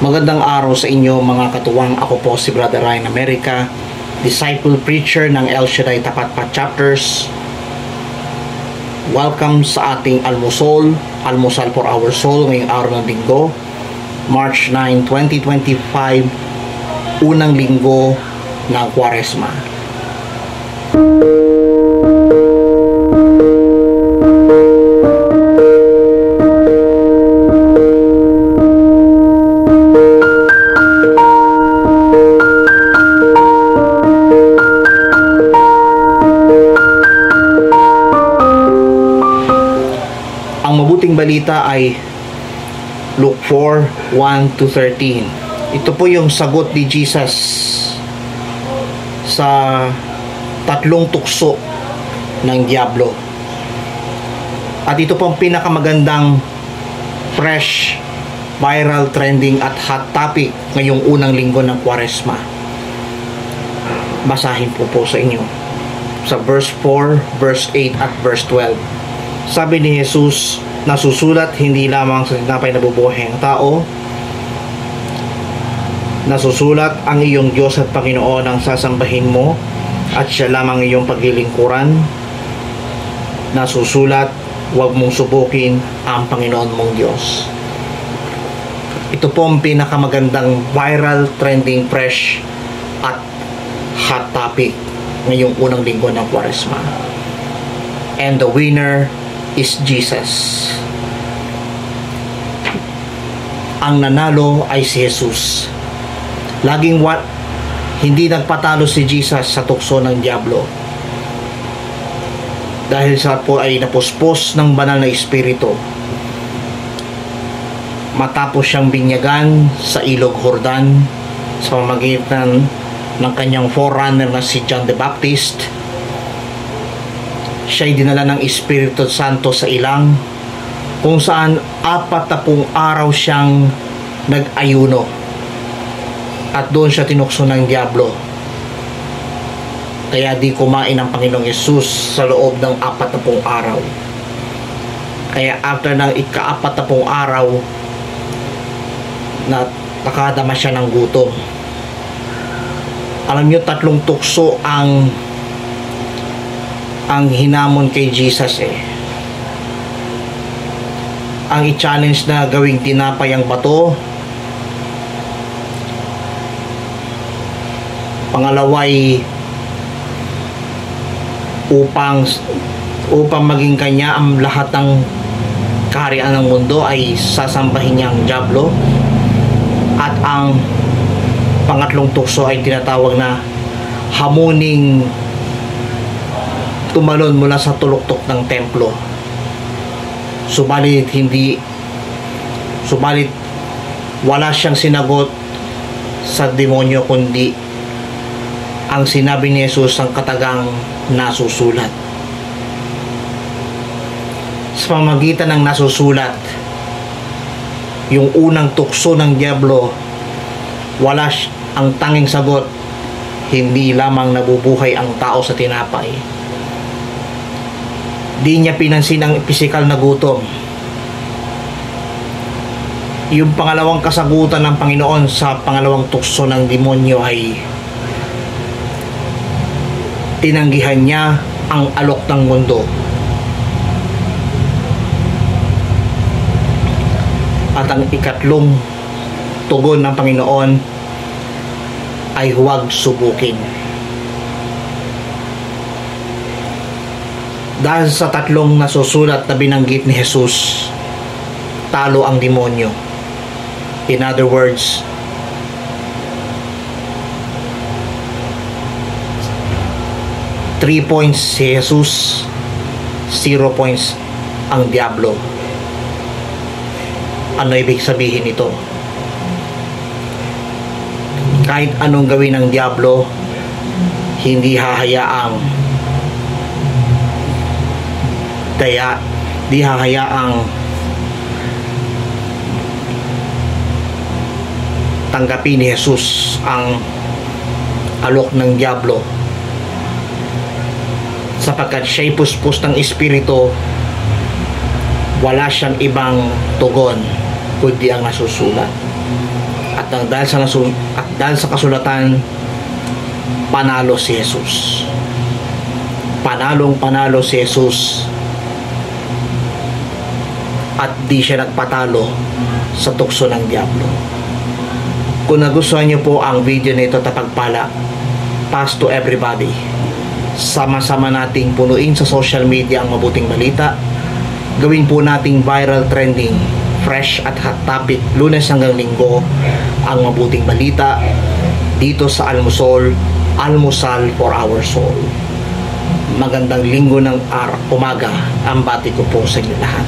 Magandang araw sa inyo mga katuwang. Ako po si Brother Ryan America, disciple preacher ng El Shaddai Tapat Chapters. Welcome sa ating almusal for our soul ngayong araw ng linggo, March 9, 2025, unang linggo ng Kwaresma. Ang mabuting balita ay Luke 4, 1-13. Ito po yung sagot ni Jesus sa tatlong tukso ng diablo. At ito po ang pinakamagandang fresh, viral, trending at hot topic ngayong unang linggo ng Kwaresma. Basahin po sa inyo sa verse 4, verse 8 at verse 12. Sabi ni Jesus, nasusulat hindi lamang sa tinapay na bubuhay ang tao, nasusulat ang iyong Diyos at Panginoon ang sasambahin mo at siya lamang iyong paglilingkuran. Nasusulat, huwag mong subukin ang Panginoon mong Diyos. Ito po ang pinakamagandang viral, trending, fresh at hot topic ngayong unang linggo ng Kwaresma. And the winner is Jesus. Ang nanalo ay si Jesus. Hindi nagpatalo si Jesus sa tukso ng diablo. Dahil sa po ay napuspos ng banal na espiritu. Matapos siyang binyagan sa ilog Jordan sa pamamagitan ng kanyang forerunner na si John the Baptist, siya'y dinala ng Espiritu Santo sa ilang, kung saan 40 araw siyang nag-ayuno at doon siya tinukso ng diablo. Kaya di kumain ang Panginoong Yesus sa loob ng 40 araw. Kaya after ng ika-40 araw na nakadama siya ng gutom. Alam niyo, 3 tukso ang hinamon kay Jesus Ang i-challenge na gawing tinapay ang bato. Pangalaway, upang maging kanya ang lahat ng kaharian ng mundo ay sasambahin niya ang diablo. At ang pangatlong tukso ay tinatawag na hamuning tumalon mula sa tuluktok ng templo. Subalit wala siyang sinagot sa demonyo, kundi ang sinabi ni Jesus ang katagang nasusulat. Sa pamamagitan ng nasusulat, yung unang tukso ng diablo, ang tanging sagot, hindi lamang nabubuhay ang tao sa tinapay. Di niya pinansin ang pisikal na gutom. Yung pangalawang kasagutan ng Panginoon sa pangalawang tukso ng demonyo ay tinanggihan niya ang alok ng mundo. At ang ikatlong tugon ng Panginoon ay huwag subukin. Dahil sa tatlong nasusulat na binanggit ni Jesus, talo ang demonyo. In other words, points si Jesus, 0 points ang diablo. Ano ibig sabihin nito? Kahit anong gawin ng diablo, hindi hahayaang tanggapin ni Jesus ang alok ng diablo, sapagkat siya'y puspos ng espiritu. Wala siyang ibang tugon kundi ang nasusulat. dahil sa kasulatan, panalo si Jesus. Panalong panalo si Jesus. At di siya nagpatalo sa tukso ng diablo. Kung nagustuhan niyo po ang video nito, tapagpala, pass to everybody. Sama-sama nating punuin sa social media ang mabuting balita. Gawin po nating viral trending, fresh at hot topic, Lunes hanggang Linggo, ang mabuting balita dito sa Almusol, Almusal for our soul. Magandang linggo ng umaga ang bati ko po sa inyo lahat.